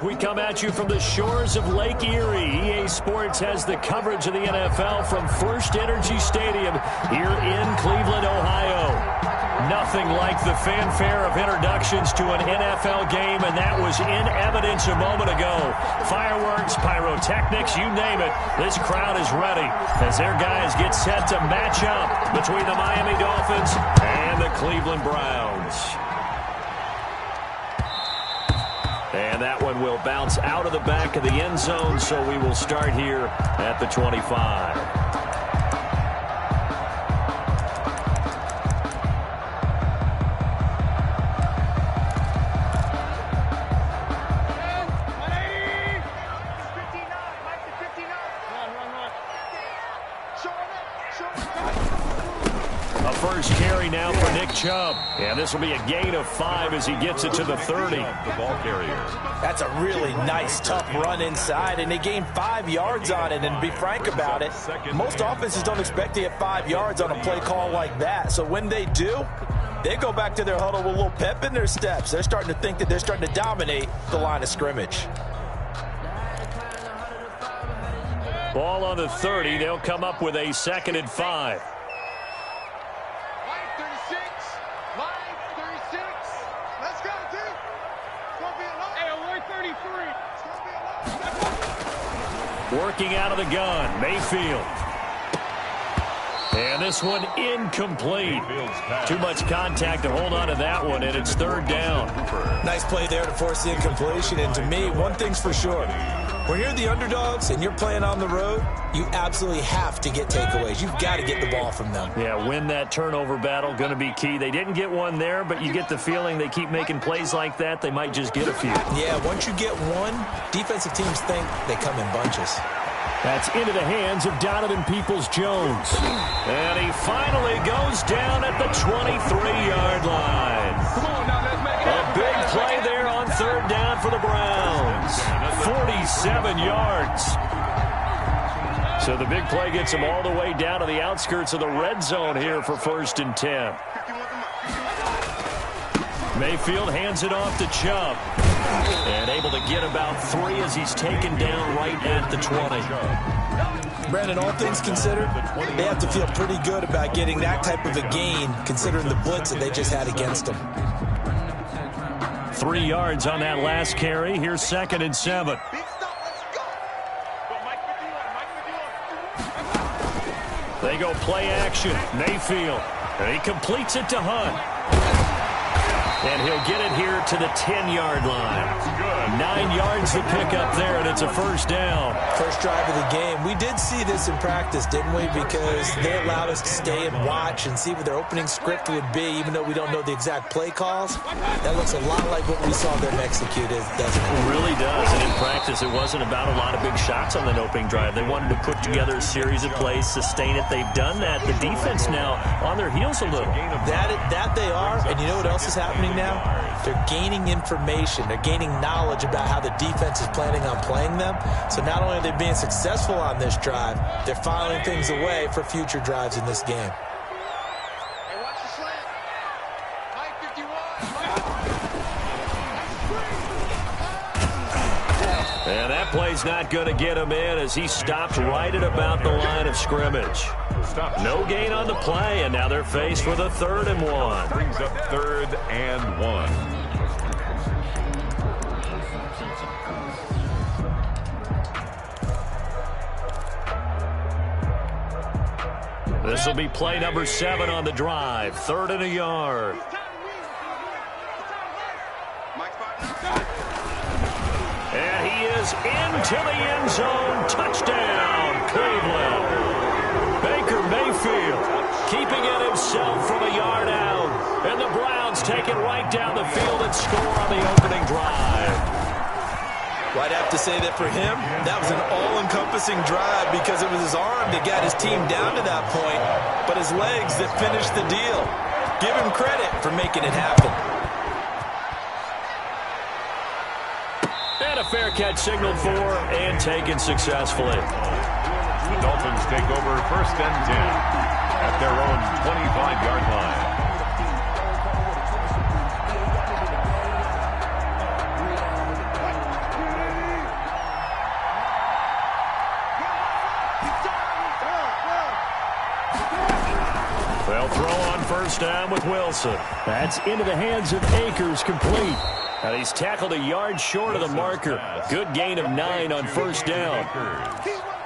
We come at you from the shores of Lake Erie. EA Sports has the coverage of the NFL from First Energy Stadium here in Cleveland, Ohio. Nothing like the fanfare of introductions to an NFL game, and that was in evidence a moment ago. Fireworks, pyrotechnics, you name it. This crowd is ready as their guys get set to match up between the Miami Dolphins and the Cleveland Browns. And that one will bounce out of the back of the end zone, so we will start here at the 25. First carry now for Nick Chubb. And this will be a gain of 5 as he gets it to the 30. The ball carrier. That's a really nice, tough run inside, and they gained 5 yards on it. And to be frank about it, most offenses don't expect to get 5 yards on a play call like that. So when they do, they go back to their huddle with a little pep in their steps. They're starting to think that they're starting to dominate the line of scrimmage. Ball on the 30. They'll come up with a 2nd and 5. Working out of the gun, Mayfield. And this one incomplete. Too much contact to hold on to that one, and it's 3rd down. Nice play there to force the incompletion. And to me, one thing's for sure. When you're the underdogs and you're playing on the road, you absolutely have to get takeaways. You've got to get the ball from them. Yeah, win that turnover battle, going to be key. They didn't get one there, but you get the feeling they keep making plays like that, they might just get a few. Yeah, once you get one, defensive teams think they come in bunches. That's into the hands of Donovan Peoples-Jones. And he finally goes down at the 23-yard line. A big play there on 3rd down for the Browns. 47 yards. So the big play gets him all the way down to the outskirts of the red zone here for 1st and 10. Mayfield hands it off to Chubb. And able to get about 3 as he's taken down right at the 20. Brandon, all things considered, they have to feel pretty good about getting that type of a gain considering the blitz that they just had against them. 3 yards on that last carry. Here's 2nd and 7. They go play action. Mayfield. And he completes it to Hunt. And he'll get it here to the 10-yard line. 9 yards to pick up there, and it's a 1st down. First drive of the game. We did see this in practice, didn't we? Because they allowed us to stay and watch and see what their opening script would be, even though we don't know the exact play calls. That looks a lot like what we saw them execute, doesn't it? It really does. And in practice, it wasn't about a lot of big shots on that opening drive. They wanted to put together a series of plays, sustain it. They've done that. The defense now on their heels a little. That they are. And you know what else is happening now? They're gaining information. They're gaining knowledge about how the defense is planning on playing them. So not only are they being successful on this drive, they're filing things away for future drives in this game. And that play's not going to get him in as he stopped right at about the line of scrimmage. No gain on the play, and now they're faced with a 3rd and 1. Brings up 3rd and 1. This will be play number 7 on the drive. 3rd and a yard. And he is into the end zone. Touchdown, Cleveland. Baker Mayfield keeping it himself from a yard out. And the Browns take it right down the field and score on the opening drive. Well, I'd have to say that for him, that was an all-encompassing drive because it was his arm that got his team down to that point, but his legs that finished the deal. Give him credit for making it happen. And a fair catch signaled for and taken successfully. The Dolphins take over 1st and 10 at their own 25-yard line. They'll throw on first down with Wilson. That's into the hands of Akers, complete. And he's tackled a yard short of the marker. Good gain of 9 on first down.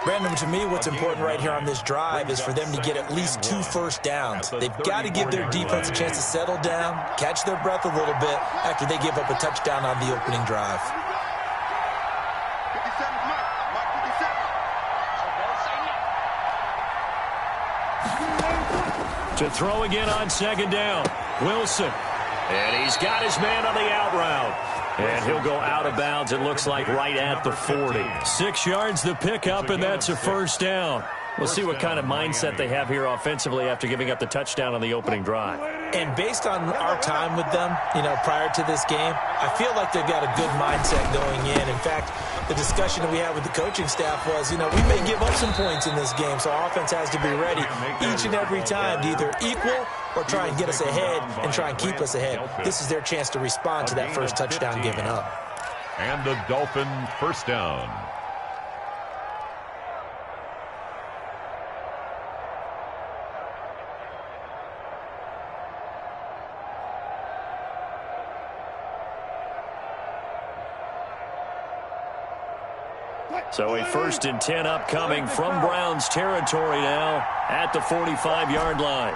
Brandon, to me, what's important right here on this drive is for them to get at least 2 first downs. They've got to give their defense a chance to settle down, catch their breath a little bit after they give up a touchdown on the opening drive. To throw again on second down. Wilson. And he's got his man on the out route. And he'll go out of bounds, it looks like, right at the 40. 6 yards the pickup, and that's a first down. We'll see what kind of mindset they have here offensively after giving up the touchdown on the opening drive. And based on our time with them, prior to this game, I feel like they've got a good mindset going in. In fact, the discussion that we had with the coaching staff was, we may give up some points in this game, so our offense has to be ready each and every time to either equal or try and get us ahead and try and keep us ahead. This is their chance to respond to that first touchdown given up. And the Dolphin first down. So a 1st and 10 upcoming from Browns territory now at the 45-yard line.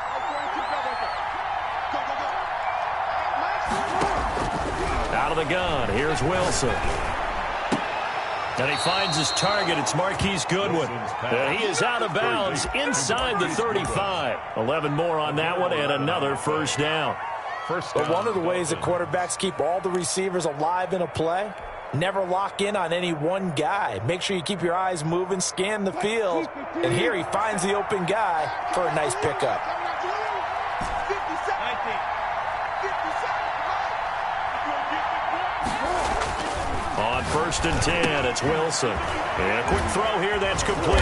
Out of the gun, here's Wilson. And he finds his target. It's Marquise Goodwin. And he is out of bounds inside the 35. 11 more on that one and another first down. But one of the ways that quarterbacks keep all the receivers alive in a play, never lock in on any one guy. Make sure you keep your eyes moving, scan the field. And here he finds the open guy for a nice pickup. On 1st and 10, it's Wilson. And a quick throw here that's complete.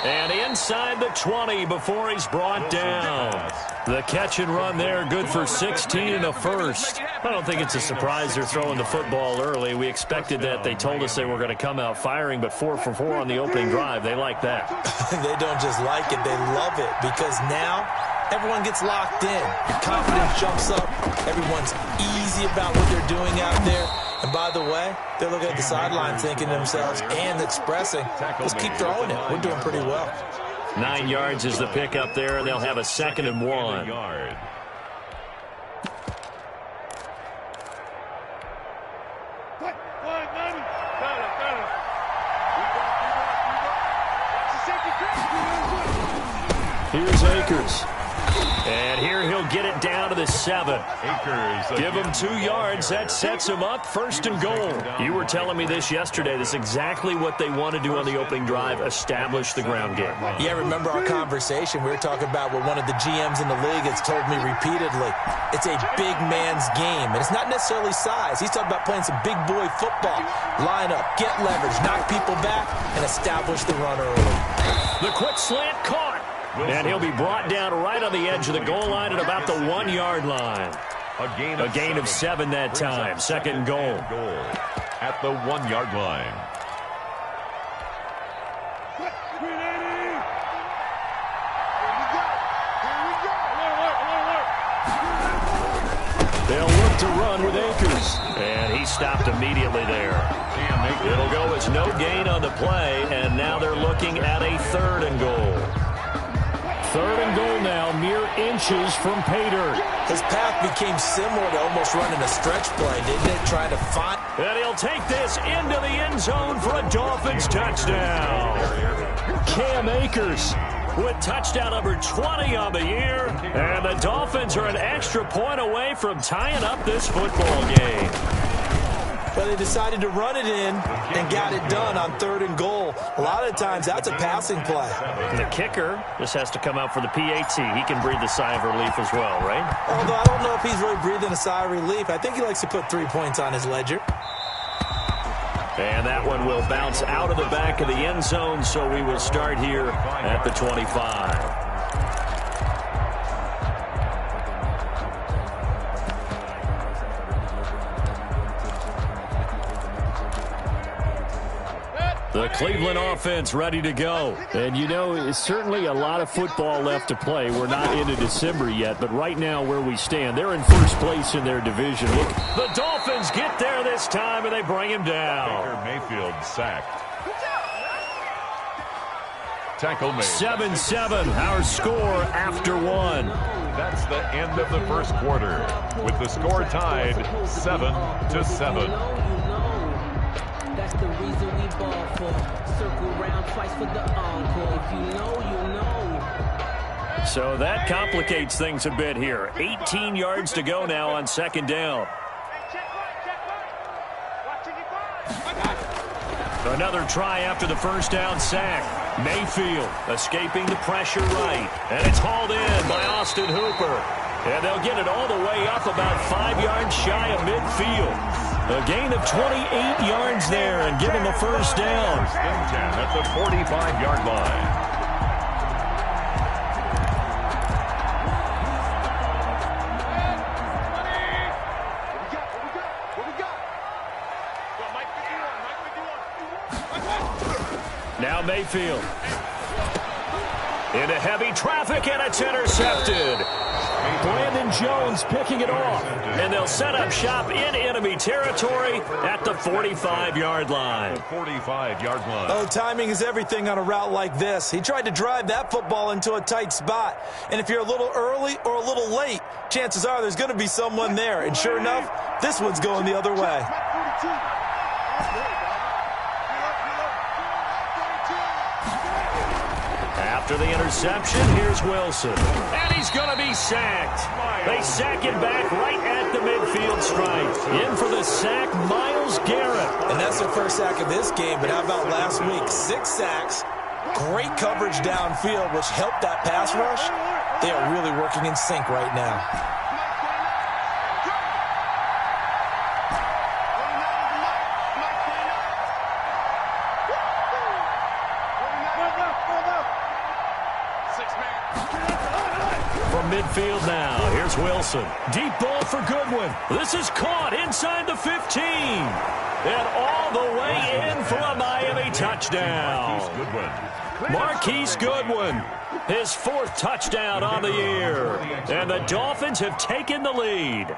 And inside the 20 before he's brought down. The catch and run there, good for 16 and a first. I don't think it's a surprise they're throwing the football early. We expected that. They told us they were going to come out firing, but 4 for 4 on the opening drive. They like that. They don't just like it, they love it, because now everyone gets locked in. Confidence jumps up. Everyone's easy about what they're doing out there. And by the way, they're looking at the sideline thinking to themselves and expressing, let's keep throwing it. We're doing pretty well. 9 yards is the pickup there, and they'll have a 2nd and 1. Here's Akers. And here he'll get it down to the 7. Akers. Give him 2 yards. That sets him up 1st and goal. You were telling me this yesterday. This is exactly what they want to do on the opening drive, establish the ground game. Yeah, remember our conversation. We were talking about what one of the GMs in the league has told me repeatedly. It's a big man's game, and it's not necessarily size. He's talking about playing some big boy football. Line up, get leverage, knock people back, and establish the run early. The quick slant caught. And he'll be brought down right on the edge of the goal line at about the 1-yard line. A gain of 7 that time. 2nd and goal. At the 1-yard line. They'll look to run with Akers. And he stopped immediately there. It'll go as no gain on the play, and now they're looking at a 3rd and goal. 3rd and goal now, mere inches from pay dirt. His path became similar to almost running a stretch play, didn't it? Trying to find... And he'll take this into the end zone for a Dolphins touchdown. Cam Akers with touchdown number 20 on the year. And the Dolphins are an extra point away from tying up this football game. But they decided to run it in and got it done on 3rd and goal. A lot of times, that's a passing play. The kicker just has to come out for the PAT. He can breathe a sigh of relief as well, right? Although I don't know if he's really breathing a sigh of relief. I think he likes to put 3 points on his ledger. And that one will bounce out of the back of the end zone, so we will start here at the 25. The Cleveland offense ready to go. And, you know, it's certainly a lot of football left to play. We're not into December yet, but right now where we stand, they're in first place in their division. Look, the Dolphins get there this time, and they bring him down. Baker Mayfield sacked. Tackle made. 7-7, our score after one. That's the end of the first quarter, with the score tied 7-7. That's the reason we ball for. Circle round twice for the encore. If you know, you know. So that complicates things a bit here. 18 yards to go now on second down. Another try after the first down sack. Mayfield escaping the pressure right. And it's hauled in by Austin Hooper. And they'll get it all the way up about 5 yards shy of midfield. A gain of 28 yards there and give him a first down. First and 10 at the 45-yard line. Now Mayfield. Into heavy traffic, and it's intercepted. Brandon Jones picking it off. And they'll set up shop in enemy territory at the 45-yard line. 45-yard line. Oh, timing is everything on a route like this. He tried to drive that football into a tight spot. And if you're a little early or a little late, chances are there's going to be someone there. And sure enough, this one's going the other way. After the interception, here's Wilson. And he's going to be sacked. They sack him back right at the midfield stripe. In for the sack, Myles Garrett. And that's their first sack of this game, but how about last week? 6 sacks, great coverage downfield, which helped that pass rush. They are really working in sync right now. Midfield now. Here's Wilson. Deep ball for Goodwin. This is caught inside the 15. And all the way in for a Miami touchdown. Marquise Goodwin. His 4th touchdown on the year. And the Dolphins have taken the lead.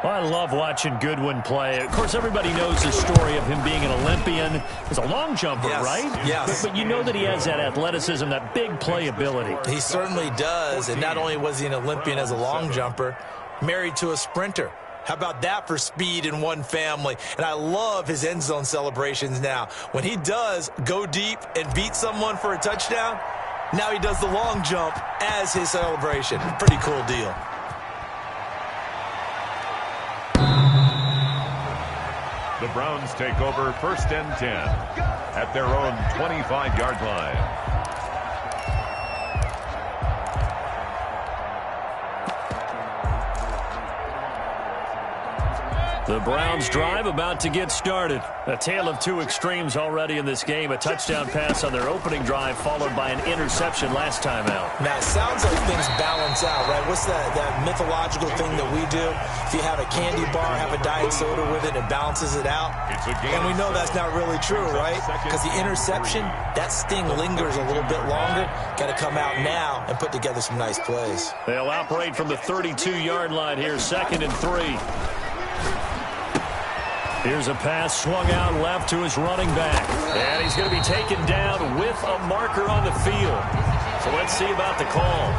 Well, I love watching Goodwin play. Of course, everybody knows the story of him being an Olympian. He's a long jumper, yes, right? Yes. But you know that he has that athleticism, that big playability. He certainly does. And not only was he an Olympian as a long jumper, married to a sprinter. How about that for speed in one family? And I love his end zone celebrations now. When he does go deep and beat someone for a touchdown, now he does the long jump as his celebration. Pretty cool deal. The Browns take over first and 10 at their own 25-yard line. The Browns drive about to get started. A tale of two extremes already in this game. A touchdown pass on their opening drive followed by an interception last time out. Now, it sounds like things balance out, right? What's that mythological thing that we do? If you have a candy bar, have a diet soda with it, it balances it out. And we know that's not really true, right? Because the interception, that sting lingers a little bit longer. Got to come out now and put together some nice plays. They'll operate from the 32-yard line here, 2nd and 3. Here's a pass swung out left to his running back. And he's going to be taken down with a marker on the field. So let's see about the call.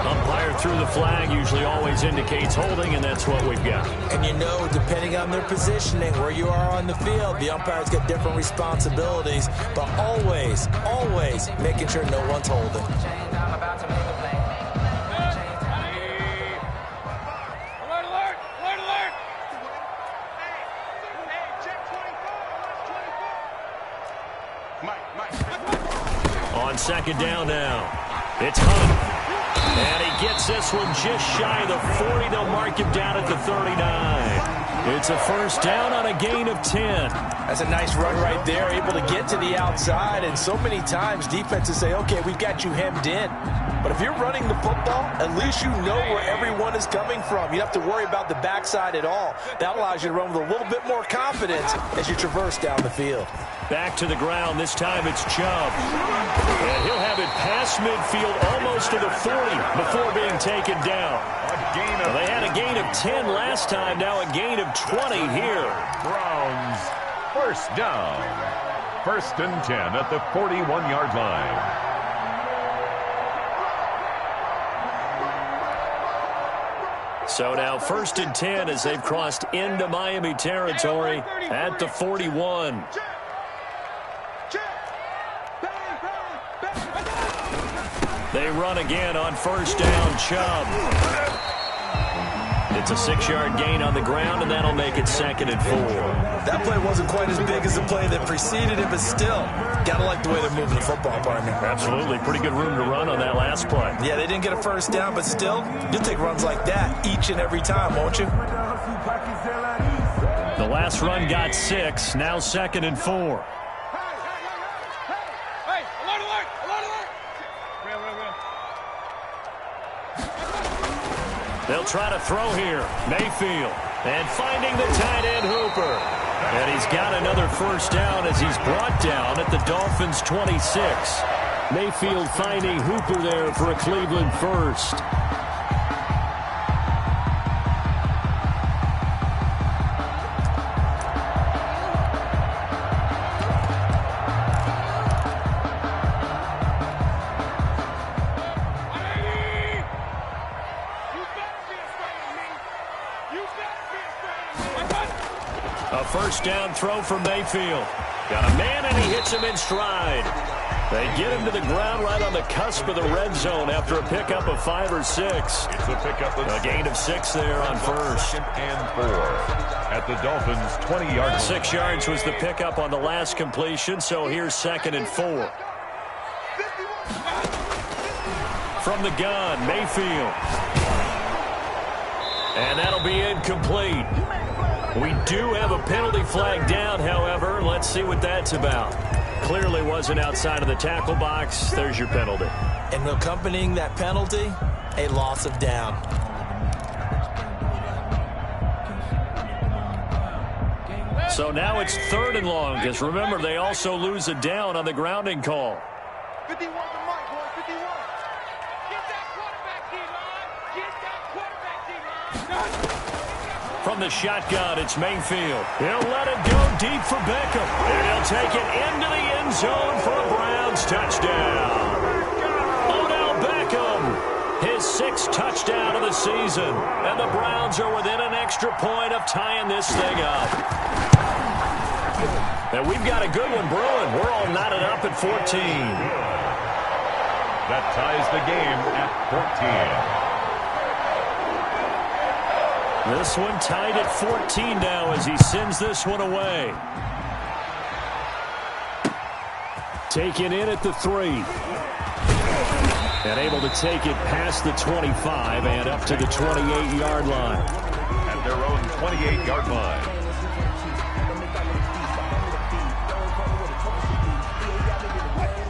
Umpire through the flag usually always indicates holding, and that's what we've got. And you know, depending on their positioning, where you are on the field, the umpires get different responsibilities. But always, always making sure no one's holding. On second down now, it's Hunt. And he gets this one just shy of the 40. They'll mark him down at the 39. It's a first down on a gain of 10. That's a nice run right there, able to get to the outside. And so many times defenses say, okay, we've got you hemmed in. But if you're running the football, at least you know where everyone is coming from. You don't have to worry about the backside at all. That allows you to run with a little bit more confidence as you traverse down the field. Back to the ground. This time it's Chubb. And he'll have it past midfield almost to the 40 before being taken down. Well, they had a gain of 10 last time. Now a gain of 20 here. Browns, first down. First and 10 at the 41-yard line. So now first and 10 as they've crossed into Miami territory at the 41. They run again on first down. Chubb. It's a 6-yard gain on the ground, and that'll make it second and 4. That play wasn't quite as big as the play that preceded it, but still, gotta like the way they're moving the football, partner. Absolutely. Pretty good room to run on that last play. Yeah, they didn't get a first down, but still, you'll take runs like that each and every time, won't you? The last run got 6. Now second and 4. They'll try to throw here. Mayfield. And finding the tight end Hooper. And he's got another first down as he's brought down at the Dolphins' 26. Mayfield finding Hooper there for a Cleveland first. A first down throw for Mayfield. Got a man, and he hits him in stride. They get him to the ground right on the cusp of the red zone after a pickup of 5 or 6. It's a pickup of a gain of 6 there on first. Second and 4 at the Dolphins' 20-yard line. 6 yards was the pickup on the last completion, so here's second and 4. From the gun, Mayfield. And that'll be incomplete. We do have a penalty flag down, however. Let's see what that's about. Clearly wasn't outside of the tackle box. There's your penalty. And accompanying that penalty, a loss of down. So now it's third and long, because remember, they also lose a down on the grounding call. 51 to Mike, boy, 51. Get that quarterback, D-line. Get that quarterback, D-line. From the shotgun, it's Mayfield. He'll let it go deep for Beckham. And he'll take it into the end zone for a Browns touchdown. Odell Beckham, his 6th touchdown of the season. And the Browns are within an extra point of tying this thing up. And we've got a good one brewing. We're all knotted up at 14. That ties the game at 14. This one tied at 14 now as he sends this one away. Taken in at the 3. And able to take it past the 25 and up to the 28-yard line. At their own 28-yard line.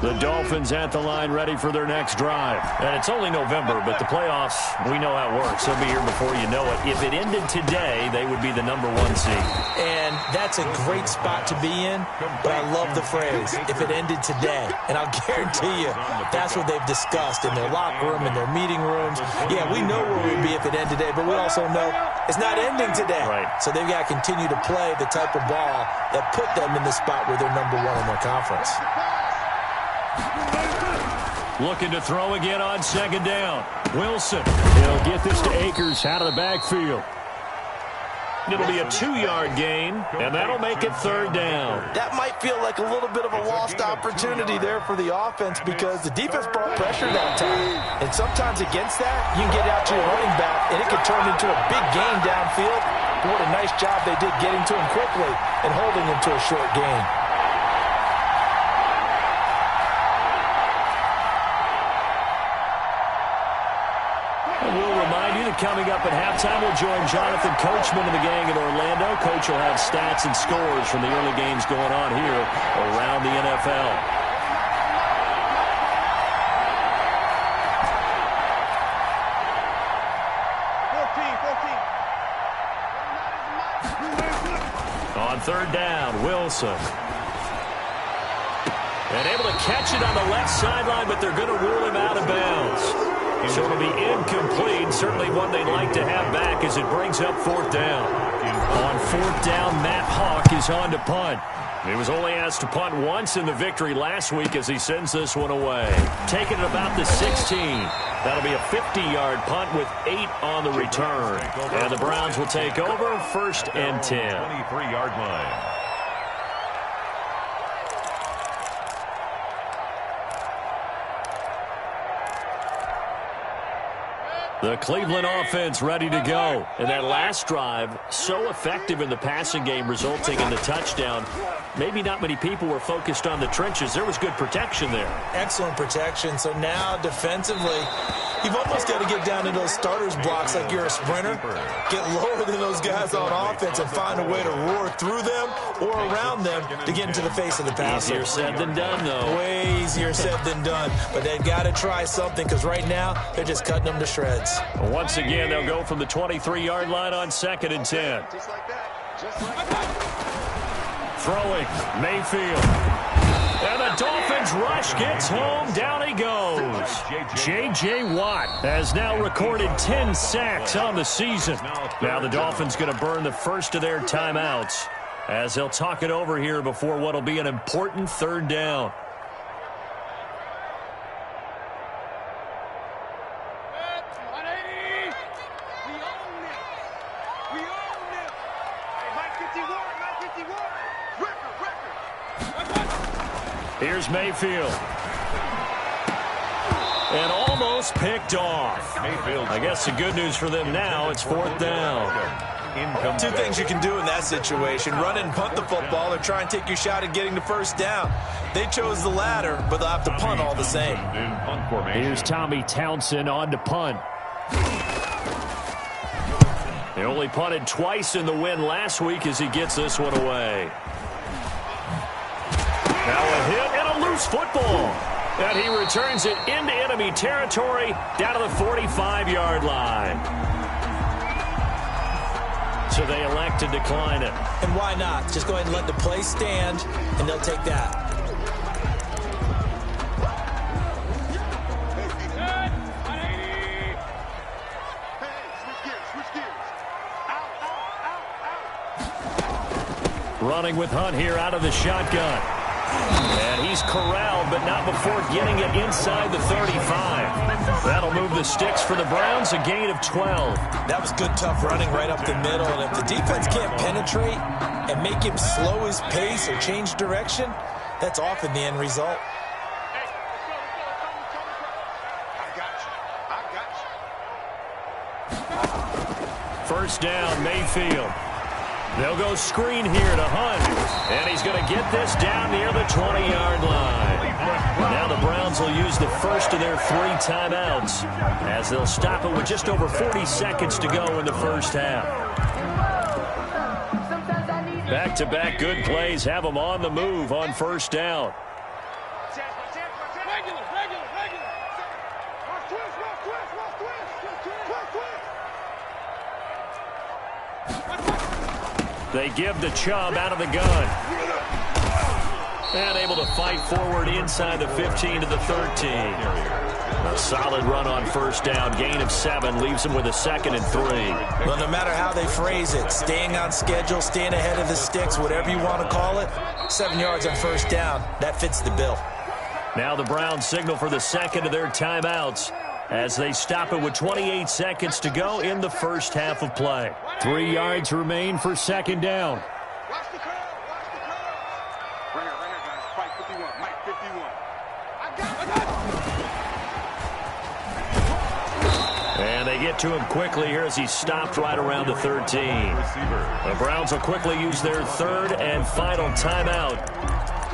The Dolphins at the line ready for their next drive. And it's only November, but the playoffs, we know how it works. They'll be here before you know it. If it ended today, they would be the #1 seed. And that's a great spot to be in, but I love the phrase, if it ended today. And I'll guarantee you, that's what they've discussed in their locker room, in their meeting rooms. Yeah, we know where we'd be if it ended today, but we also know it's not ending today. Right. So they've got to continue to play the type of ball that put them in the spot where they're #1 in their conference. Looking to throw again on second down. Wilson. He'll get this to Akers out of the backfield. It'll be a 2-yard gain, and that'll make it third down. That might feel like a little bit of a lost opportunity there for the offense because the defense brought pressure that time. And sometimes against that, you can get out to your running back, and it can turn into a big gain downfield. But what a nice job they did getting to him quickly and holding him to a short gain. coming up at halftime. We'll join Jonathan Coachman and the gang in Orlando. Coach will have stats and scores from the early games going on here around the NFL. On third down, Wilson. And able to catch it on the left sideline, but they're going to rule him out of bounds. So it'll be incomplete. Certainly one they'd like to have back as it brings up fourth down. On fourth down, Matt Hawk is on to punt. He was only asked to punt once in the victory last week as he sends this one away. Taking it about the 16. That'll be a 50-yard punt with 8 on the return. And the Browns will take over first and 10. 23-yard line. The Cleveland offense ready to go. And that last drive, so effective in the passing game, resulting in the touchdown. Maybe not many people were focused on the trenches. There was good protection there. Excellent protection. So now defensively, you've almost got to get down to those starters blocks like you're a sprinter. Get lower than those guys on offense and find a way to roar through them or around them to get into the face of the passer. Easier said than done, though. Way easier said than done. But they've got to try something because right now they're just cutting them to shreds. Once again, they'll go from the 23-yard line on second and 10. Just like that. Just like that. Throwing, Mayfield. And the Dolphins rush gets home. Down he goes. J.J. Watt has now recorded 10 sacks on the season. Now the Dolphins going to burn the first of their timeouts as they'll talk it over here before what will be an important third down. Here's Mayfield. And almost picked off. I guess the good news for them now, it's fourth down. Two things you can do in that situation. Run and punt the football or try and take your shot at getting the first down. They chose the latter, but they'll have to punt all the same. Here's Tommy Townsend on to punt. They only punted twice in the win last week as he gets this one away. Now a hit and a loose football. And he returns it into enemy territory down to the 45-yard line. So they elect to decline it. And why not? Just go ahead and let the play stand, and they'll take that. Running with Hunt here out of the shotgun. And he's corralled, but not before getting it inside the 35. That'll move the sticks for the Browns, a gain of 12. That was good, tough running right up the middle. And if the defense can't penetrate and make him slow his pace or change direction, that's often the end result. First down, Mayfield. They'll go screen here to Hunt. And he's going to get this down near the 20-yard line. Now the Browns will use the first of their 3 timeouts as they'll stop it with just over 40 seconds to go in the first half. Back-to-back good plays have them on the move on first down. They give the Chubb out of the gun. And able to fight forward inside the 15 to the 13. A solid run on first down. Gain of 7 leaves him with a 2nd and 3. Well, no matter how they phrase it, staying on schedule, staying ahead of the sticks, whatever you want to call it, 7 yards on first down, that fits the bill. Now the Browns signal for the second of their timeouts as they stop it with 28 seconds to go in the first half of play. 3 yards remain for second down. Watch the curve. Watch the curve. Right here, guys. Fight 51. Mike 51. I got it. And they get to him quickly here as he stopped right around the 13. The Browns will quickly use their third and final timeout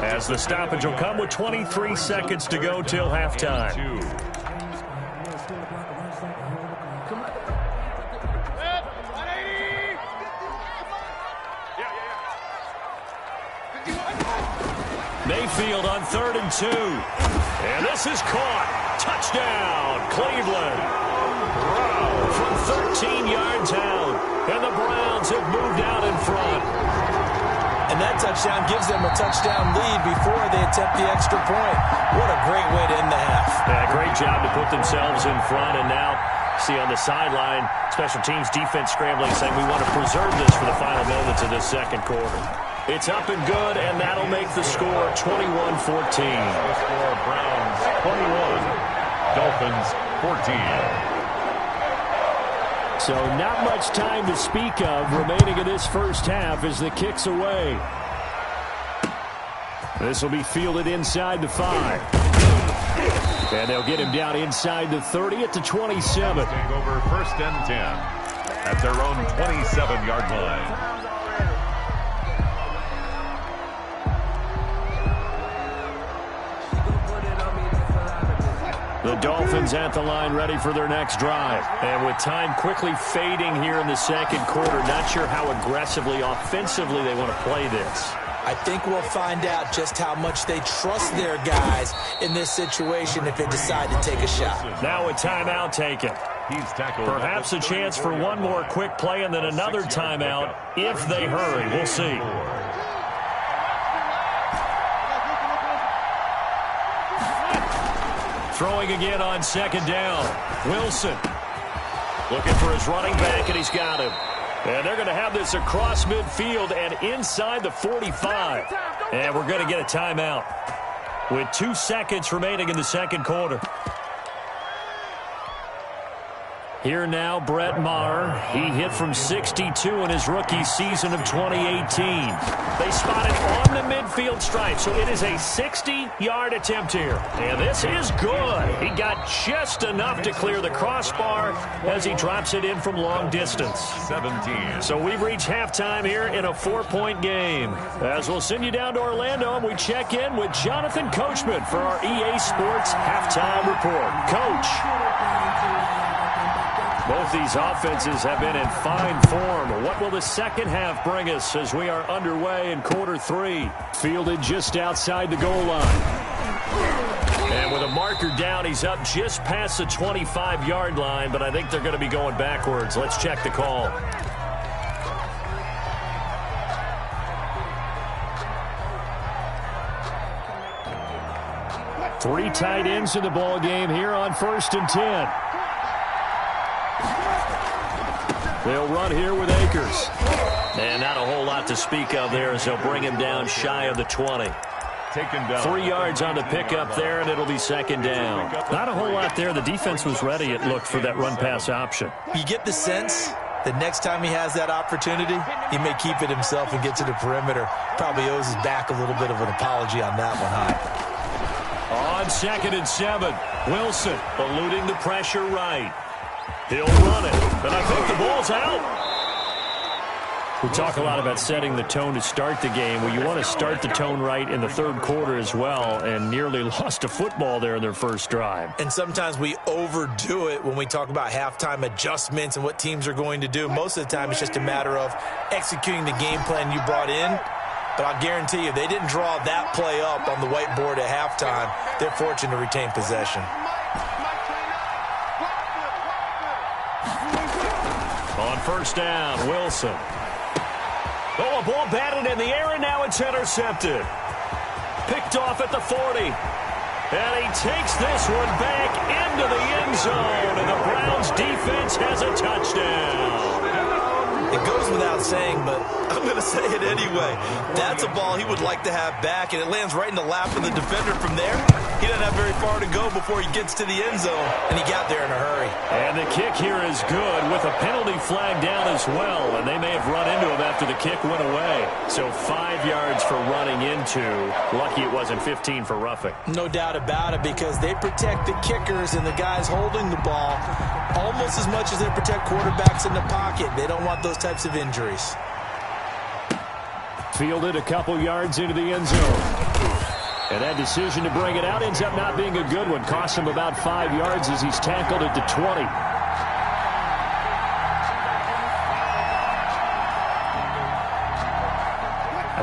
as the stoppage will come with 23 seconds to go till halftime. Mayfield on 3rd and 2. And this is caught. Touchdown, Cleveland. From 13 yards out. And the Browns have moved out in front. And that touchdown gives them a touchdown lead before they attempt the extra point. What a great way to end the half. Yeah, great job to put themselves in front. And now, see on the sideline, special teams defense scrambling, saying we want to preserve this for the final moments of this second quarter. It's up and good, and that'll make the score 21-14. The score, Browns 21, Dolphins 14. So not much time to speak of remaining in this first half as the kick's away. This will be fielded inside the 5. And they'll get him down inside the 30 at the 27. Take over 1st and 10 at their own 27-yard line. The Dolphins at the line ready for their next drive. And with time quickly fading here in the second quarter, not sure how aggressively, offensively they want to play this. I think we'll find out just how much they trust their guys in this situation if they decide to take a shot. Now a timeout taken. He's tackled. Perhaps a chance for one more quick play and then another timeout if they hurry. We'll see. Throwing again on 2nd down. Wilson looking for his running back, and he's got him. And they're going to have this across midfield and inside the 45. And we're going to get a timeout with 2 seconds remaining in the second quarter. Here now, Brett Maher. He hit from 62 in his rookie season of 2018. They spot it on the midfield stripe, so it is a 60-yard attempt here. And this is good. He got just enough to clear the crossbar as he drops it in from long distance. 17. So we've reached halftime here in a 4-point game. As we'll send you down to Orlando, and we check in with Jonathan Coachman for our EA Sports Halftime Report. Coach. Both these offenses have been in fine form. What will the second half bring us as we are underway in quarter 3? Fielded just outside the goal line. And with a marker down, he's up just past the 25-yard line, but I think they're going to be going backwards. Let's check the call. Three tight ends in the ball game here on 1st and 10. They'll run here with Akers. And not a whole lot to speak of there as they'll bring him down shy of the 20. Taken down. 3 yards on the pickup there, and it'll be 2nd down. Not a whole lot there. The defense was ready, it looked, for that run-pass option. You get the sense that next time he has that opportunity, he may keep it himself and get to the perimeter. Probably owes his back a little bit of an apology on that one, huh? On 2nd and 7, Wilson eluding the pressure right. He'll run it, and I think the ball's out. We talk a lot about setting the tone to start the game. Well, you want to start the tone right in the third quarter as well, and nearly lost a football there in their first drive. And sometimes we overdo it when we talk about halftime adjustments and what teams are going to do. Most of the time, it's just a matter of executing the game plan you brought in. But I'll guarantee you, they didn't draw that play up on the whiteboard at halftime. They're fortunate to retain possession. On 1st down, Wilson. Oh, a ball batted in the air, and now it's intercepted. Picked off at the 40. And he takes this one back into the end zone, and the Browns defense has a touchdown. It goes without saying, but I'm going to say it anyway. That's a ball he would like to have back, and it lands right in the lap of the defender from there. He doesn't have very far to go before he gets to the end zone, and he got there in a hurry. And the kick here is good with a penalty flag down as well, and they may have run into him after the kick went away. So 5 yards for running into. Lucky it wasn't 15 for roughing. No doubt about it, because they protect the kickers and the guys holding the ball almost as much as they protect quarterbacks in the pocket. They don't want those types of injuries. Fielded a couple yards into the end zone. And that decision to bring it out ends up not being a good one. Cost him about 5 yards as he's tackled at the 20.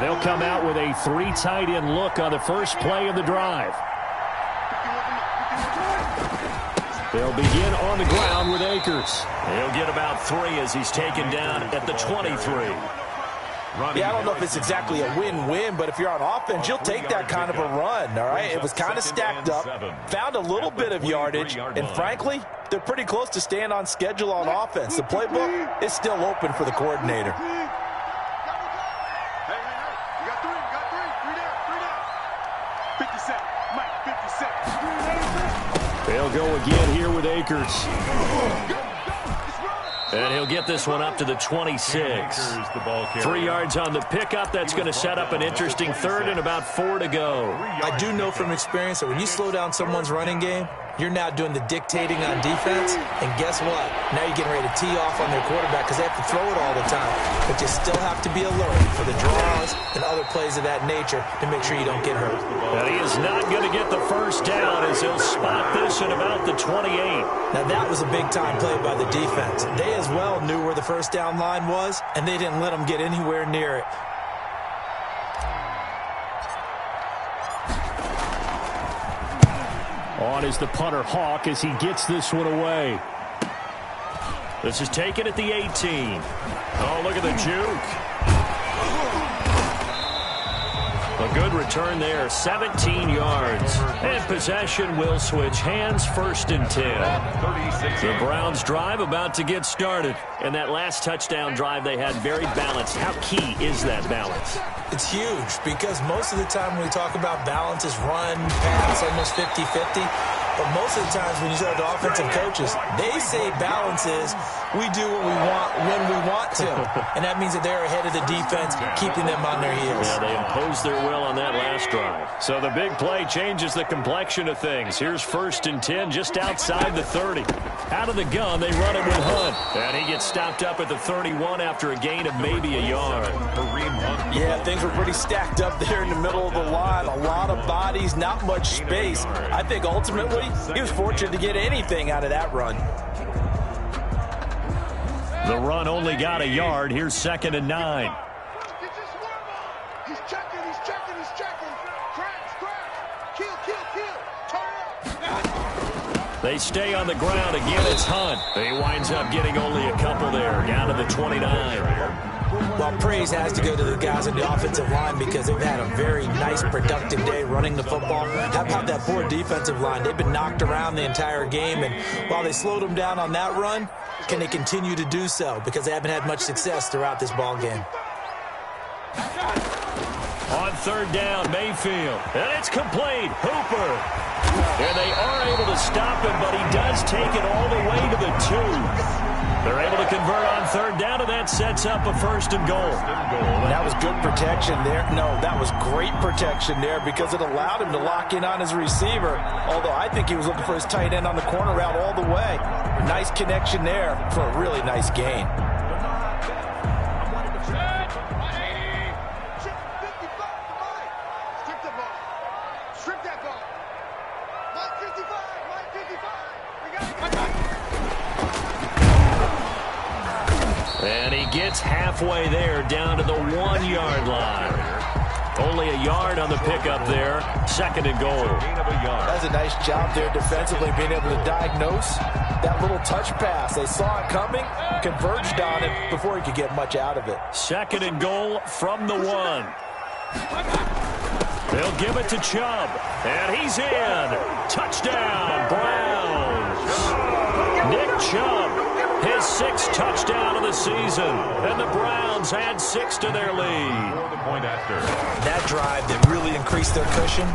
They'll come out with a 3 tight end look on the first play of the drive. They'll begin on the ground with Akers. He'll get about 3 as he's taken down at the 23. Yeah, I don't know if it's exactly a win-win, but if you're on offense, you'll take that kind of a run, all right? It was kind of stacked up, found a little bit of yardage, and frankly, they're pretty close to staying on schedule on offense. The playbook is still open for the coordinator. They'll go again here with Akers. And he'll get this one up to the 26. 3 yards on the pickup. That's going to set up an interesting third and about 4 to go. I do know from experience that when you slow down someone's running game, you're now doing the dictating on defense. And guess what? Now you're getting ready to tee off on their quarterback because they have to throw it all the time. But you still have to be alert for the draws and other plays of that nature to make sure you don't get hurt. And he is not going to get the first down as he'll spot this at about the 28. Now that was a big-time play by the defense. They as well knew where the first down line was, and they didn't let them get anywhere near it. On is the punter Hawk as he gets this one away. This is taken at the 18. Oh, look at the juke. A good return there, 17 yards. And possession will switch hands, 1st and 10. The Browns drive about to get started. And that last touchdown drive they had very balanced. How key is that balance? It's huge because most of the time when we talk about balance is run, pass, almost 50-50. But most of the times when you talk to offensive coaches, they say balance is we do what we want when we want to. And that means that they're ahead of the defense, keeping them on their heels. Yeah, they imposed their will on that last drive. So the big play changes the complexion of things. Here's 1st and 10 just outside the 30. Out of the gun, they run it with Hunt. And he gets stopped up at the 31 after a gain of maybe a yard. Yeah, things were pretty stacked up there in the middle of the line. A lot of bodies, not much space. I think ultimately he was fortunate to get anything out of that run. The run only got a yard. Here's 2nd and 9. He's checking. Kill. Turn up. They stay on the ground. Again, it's Hunt. He winds up getting only a couple there, down to the 29. Well, praise has to go to the guys on the offensive line because they've had a very nice, productive day running the football. How about that poor defensive line? They've been knocked around the entire game, and while they slowed them down on that run, can they continue to do so? Because they haven't had much success throughout this ball game. On 3rd down, Mayfield. And it's complete. Hooper. And they are able to stop him, but he does take it all the way to the 2. They're able to convert on 3rd down, and that sets up a 1st and goal. That was good protection there. No, that was great protection there because it allowed him to lock in on his receiver. Although I think he was looking for his tight end on the corner route all the way. Nice connection there for a really nice gain. Strip that ball. Mike 55. We got And he gets halfway there, down to the 1-yard line. Only a yard on the pickup there. 2nd and goal. That's a nice job there defensively, being able to diagnose that little touch pass. They saw it coming, converged on it before he could get much out of it. 2nd and goal from the 1. They'll give it to Chubb. And he's in. Touchdown, Browns. Nick Chubb, his 6th touchdown of the season. And the Browns add 6 to their lead. That drive that really increased their cushion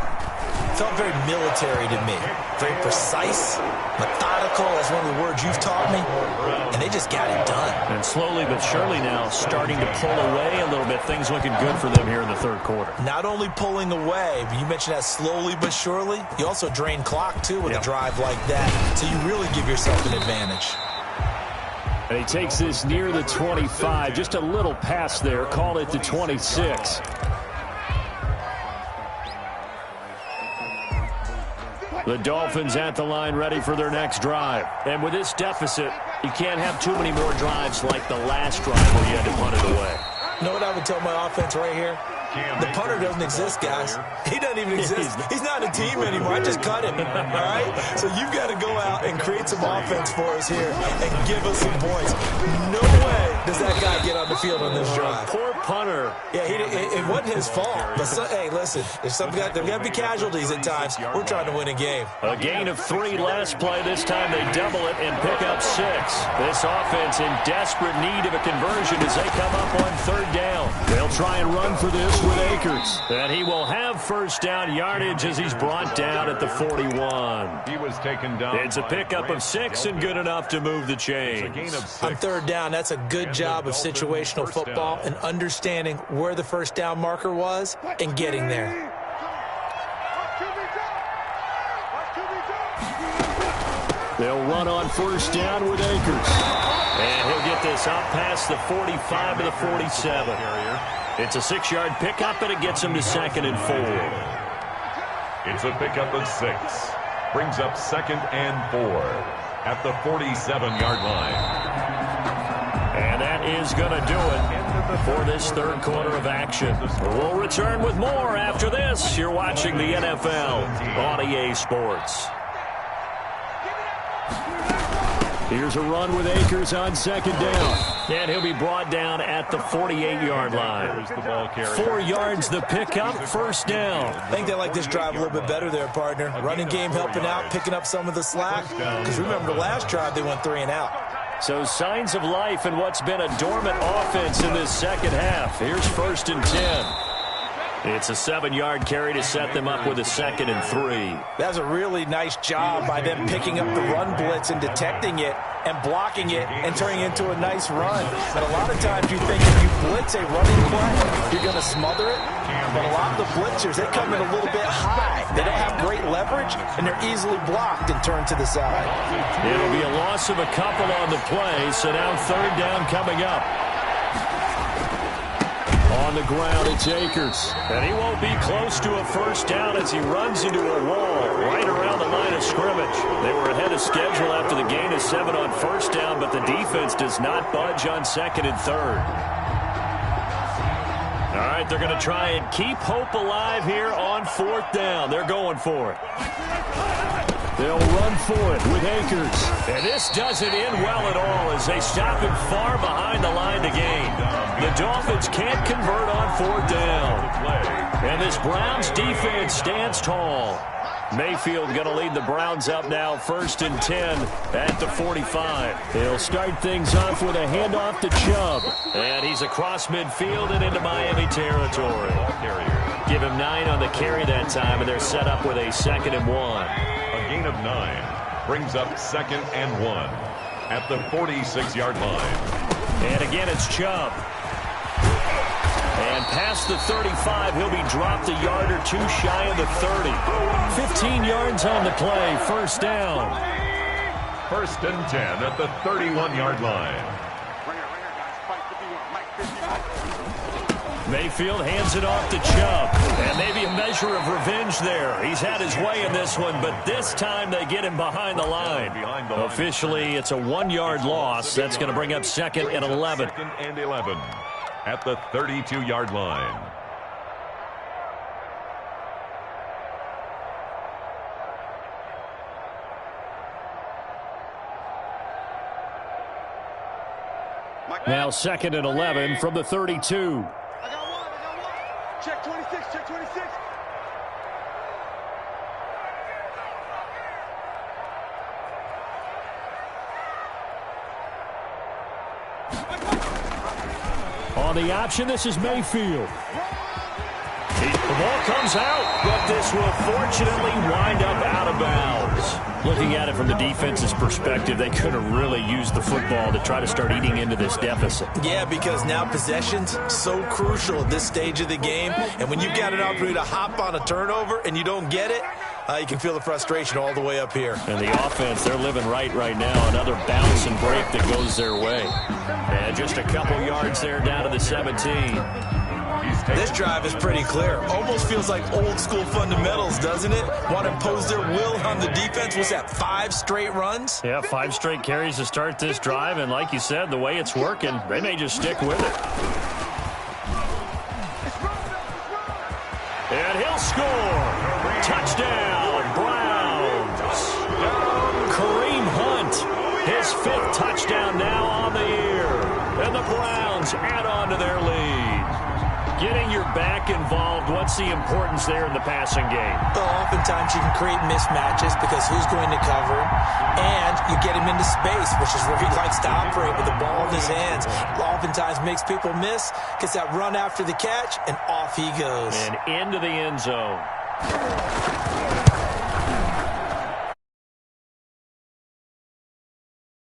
felt very military to me. Very precise, methodical, that's one of the words you've taught me. And they just got it done. And slowly but surely now starting to pull away a little bit. Things looking good for them here in the 3rd quarter. Not only pulling away, but you mentioned that slowly but surely. You also drain clock, too, with a drive like that. So you really give yourself an advantage. And he takes this near the 25. Just a little pass there. Call it the 26. The Dolphins at the line ready for their next drive. And with this deficit, you can't have too many more drives like the last drive where you had to punt it away. You know what I would tell my offense right here? The punter doesn't exist, guys. He doesn't even exist. He's not a team anymore. I just cut him, all right? So you've got to go out and create some offense for us here and give us some points. No way does that guy get on the field on this drive. Poor punter. Yeah, it wasn't his fault. But, hey, listen, there's got to be casualties at times. We're trying to win a game. A gain of 3 last play. This time they double it and pick up 6. This offense in desperate need of a conversion as they come up on 3rd down. They'll try and run for this with Akers. And he will have first down yardage as he's brought down at the 41. He was taken down. It's a pickup of 6 and good enough to move the chains. On 3rd down, that's a good job of situational football and understanding where the first down marker was and getting there. They'll run on first down with Akers. And he'll get this up past the 45 to the 47. It's a 6-yard pickup, and it gets him to 2nd and 4. It's a pickup of 6. Brings up 2nd and 4 at the 47-yard line. And that is going to do it for this 3rd quarter of action. We'll return with more after this. You're watching the NFL on EA Sports. Here's a run with Akers on 2nd down. And he'll be brought down at the 48-yard line. 4 yards the pickup, first down. I think they like this drive a little bit better there, partner. Running game helping out, picking up some of the slack. Because remember, the last drive they went 3 and out. So signs of life in what's been a dormant offense in this second half. Here's 1st and 10. It's a 7-yard carry to set them up with a 2nd and 3. That's a really nice job by them picking up the run blitz and detecting it and blocking it and turning it into a nice run. But a lot of times you think if you blitz a running play, you're going to smother it. But a lot of the blitzers, they come in a little bit high. They don't have great leverage, and they're easily blocked and turned to the side. It'll be a loss of a couple on the play, so now 3rd down coming up. On the ground, it's Akers. And he won't be close to a first down as he runs into a wall right around the line of scrimmage. They were ahead of schedule after the gain of 7 on first down, but the defense does not budge on 2nd and 3rd. All right, they're going to try and keep hope alive here on 4th down. They're going for it. They'll run for it with Akers. And this doesn't end well at all as they stop him far behind the line to gain. The Dolphins can't convert on 4th down. And this Browns defense stands tall. Mayfield going to lead the Browns up now, 1st and 10 at the 45. He'll start things off with a handoff to Chubb. And he's across midfield and into Miami territory. Give him 9 on the carry that time, and they're set up with a 2nd and 1. A gain of 9 brings up 2nd and 1 at the 46-yard line. And again, it's Chubb. And past the 35, he'll be dropped a yard or 2 shy of the 30. 15 yards on the play, first down. 1st and 10 at the 31-yard line. Mayfield hands it off to Chubb. And maybe a measure of revenge there. He's had his way in this one, but this time they get him behind the line. Officially, it's a 1-yard loss. That's going to bring up 2nd and 11. 2nd and 11 at the 32-yard line. Now 2nd and 11 from the 32. I got one. Check 26, check 26. On the option, this is Mayfield. The ball comes out, but this will fortunately wind up out of bounds. Looking at it from the defense's perspective, they could have really used the football to try to start eating into this deficit. Yeah, because now possession's so crucial at this stage of the game. And when you've got an opportunity to hop on a turnover and you don't get it, you can feel the frustration all the way up here. And the offense, they're living right now. Another bounce and break that goes their way. And just a couple yards there down to the 17. This drive is pretty clear. Almost feels like old school fundamentals, doesn't it? Want to impose their will on the defense. What's that, 5 straight runs? Yeah, 5 straight carries to start this drive. And like you said, the way it's working, they may just stick with it. fifth touchdown now on the year. And the Browns add on to their lead. Getting your back involved, what's the importance there in the passing game? Well, oftentimes you can create mismatches because who's going to cover, and you get him into space, which is where he likes to operate with the ball in his hands. Oftentimes makes people miss, gets that run after the catch, and off he goes. And into the end zone.